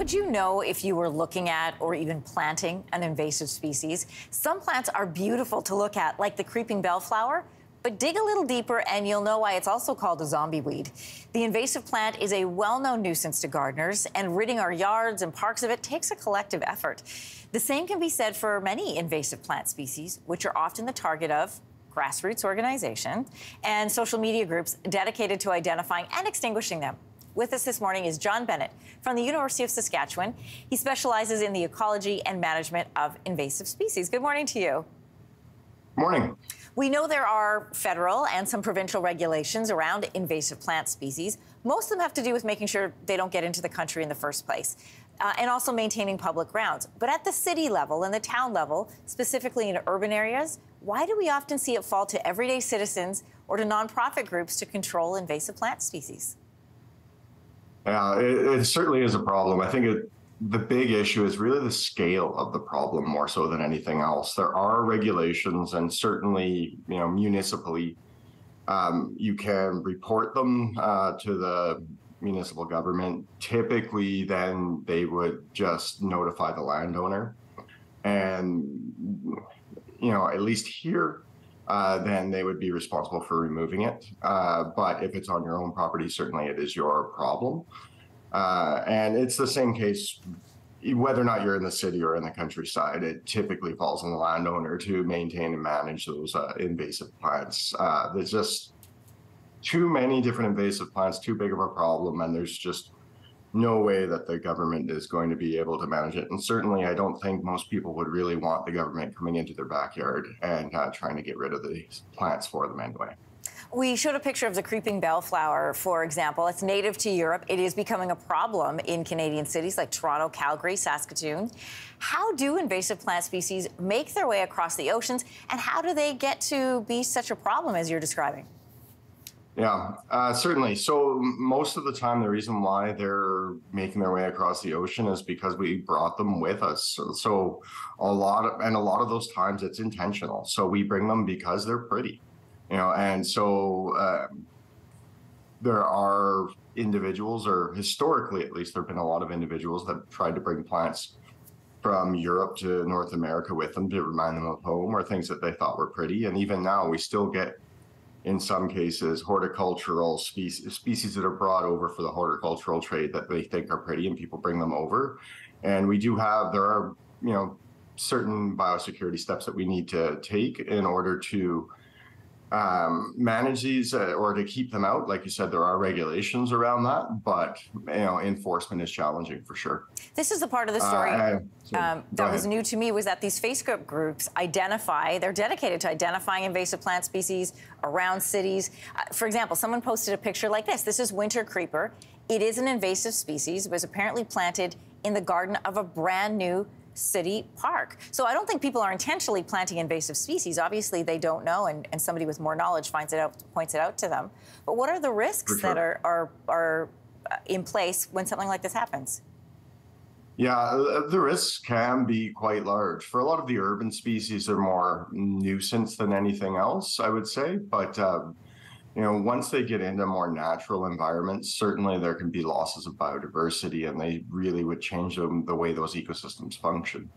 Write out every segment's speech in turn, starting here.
Would you know if you were looking at or even planting an invasive species? Some plants are beautiful to look at, like the creeping bellflower, but dig a little deeper and you'll know why it's also called a zombie weed. The invasive plant is a well-known nuisance to gardeners, and ridding our yards and parks of it takes a collective effort. The same can be said for many invasive plant species, which are often the target of grassroots organization and social media groups dedicated to identifying and extinguishing them. With us this morning is John Bennett from the University of Saskatchewan. He specializes in the ecology and management of invasive species. Good morning to you. Morning. We know there are federal and some provincial regulations around invasive plant species. Most of them have to do with making sure they don't get into the country in the first place, and also maintaining public grounds. But at the city level and the town level, specifically in urban areas, why do we often see it fall to everyday citizens or to nonprofit groups to control invasive plant species? Yeah, it certainly is a problem. I think the big issue is really the scale of the problem more so than anything else. There are regulations, and certainly, municipally, you can report them to the municipal government. Typically, then they would just notify the landowner. And, at least here, then they would be responsible for removing it. But if it's on your own property, certainly it is your problem. And it's the same case, whether or not you're in the city or in the countryside. It typically falls on the landowner to maintain and manage those invasive plants. There's just too many different invasive plants, too big of a problem, and there's just no way that the government is going to be able to manage it. And certainly, I don't think most people would really want the government coming into their backyard and trying to get rid of these plants for them anyway. We showed a picture of the creeping bellflower, for example. It's native to Europe. It is becoming a problem in Canadian cities like Toronto, Calgary, Saskatoon. How do invasive plant species make their way across the oceans, and how do they get to be such a problem as you're describing? Yeah, certainly. So most of the time, the reason why they're making their way across the ocean is because we brought them with us. So a lot of those times it's intentional. So we bring them because they're pretty, and so there are individuals, or historically at least, there have been a lot of individuals that tried to bring plants from Europe to North America with them to remind them of home, or things that they thought were pretty. And even now, we still get, in some cases, horticultural species that are brought over for the horticultural trade that they think are pretty, and people bring them over. And there are, certain biosecurity steps that we need to take in order to manage these or to keep them out. Like you said, there are regulations around that, but enforcement is challenging for sure. This is the part of the story that was new to me, was that these Facebook groups they're dedicated to identifying invasive plant species around cities. For example, someone posted a picture like this. This is winter creeper. It is an invasive species. It was apparently planted in the garden of a brand new city park. So I don't think people are intentionally planting invasive species. Obviously, they don't know, and somebody with more knowledge points it out to them. But what are the risks that are in place when something like this happens? Yeah, the risks can be quite large. For a lot of the urban species, they're more nuisance than anything else, I would say. But once they get into more natural environments, certainly there can be losses of biodiversity, and they really would change the way those ecosystems function.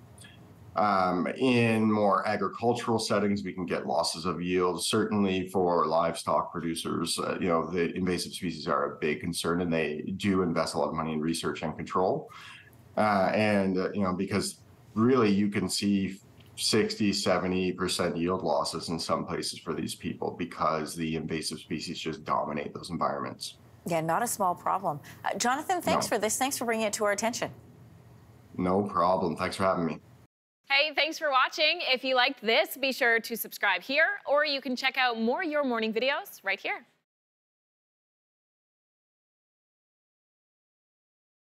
In more agricultural settings, we can get losses of yield. Certainly for livestock producers, the invasive species are a big concern, and they do invest a lot of money in research and control. Because really you can see 60–70% yield losses in some places for these people because the invasive species just dominate those environments. Yeah, not a small problem. Jonathan, thanks for this. Thanks for bringing it to our attention. No problem. Thanks for having me. Hey, thanks for watching. If you liked this, be sure to subscribe here, or you can check out more Your Morning videos right here.